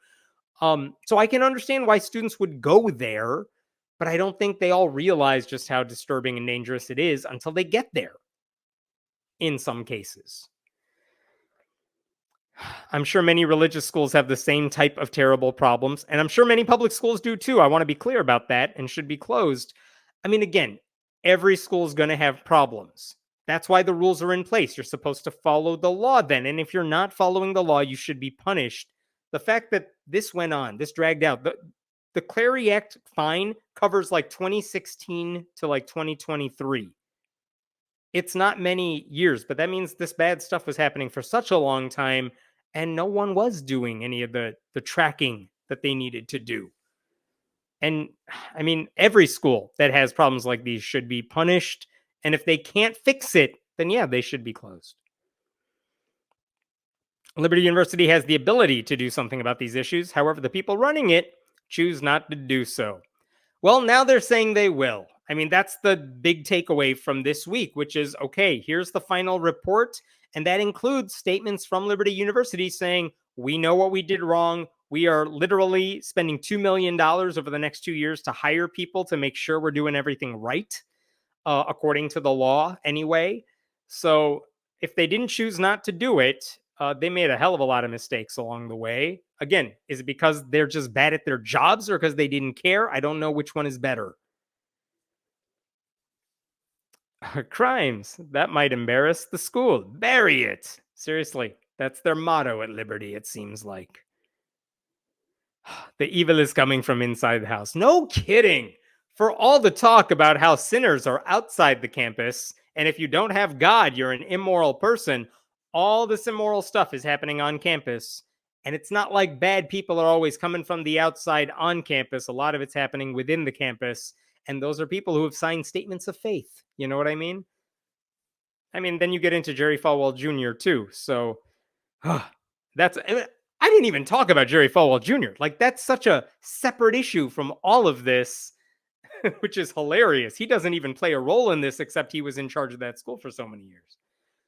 So I can understand why students would go there, but I don't think they all realize just how disturbing and dangerous it is until they get there. In some cases, I'm sure many religious schools have the same type of terrible problems, and I'm sure many public schools do too. I want to be clear about that and should be closed. I mean, again, every school is going to have problems. That's why the rules are in place. You're supposed to follow the law then. And if you're not following the law, you should be punished. The fact that this went on, this dragged out, the Clery Act fine covers like 2016 to like 2023. It's not many years, but that means this bad stuff was happening for such a long time, and no one was doing any of the tracking that they needed to do. And I mean, every school that has problems like these should be punished. And if they can't fix it, then yeah, they should be closed. Liberty University has the ability to do something about these issues. However, the people running it choose not to do so. Well, now they're saying they will. I mean, that's the big takeaway from this week, which is, okay, here's the final report. And that includes statements from Liberty University saying, we know what we did wrong. We are literally spending $2 million over the next 2 years to hire people to make sure we're doing everything right, according to the law anyway. So if they didn't choose not to do it, they made a hell of a lot of mistakes along the way. Again, is it because they're just bad at their jobs or because they didn't care? I don't know which one is better. Crimes that might embarrass the school. Bury it. Seriously, that's their motto at Liberty, it seems like. The evil is coming from inside the house. No kidding. For all the talk about how sinners are outside the campus, and if you don't have God, you're an immoral person, all this immoral stuff is happening on campus. And it's not like bad people are always coming from the outside on campus. A lot of it's happening within the campus. And those are people who have signed statements of faith. You know what I mean? I mean, then you get into Jerry Falwell Jr. too. So that's, I didn't even talk about Jerry Falwell Jr. Like, that's such a separate issue from all of this, which is hilarious. He doesn't even play a role in this, except he was in charge of that school for so many years.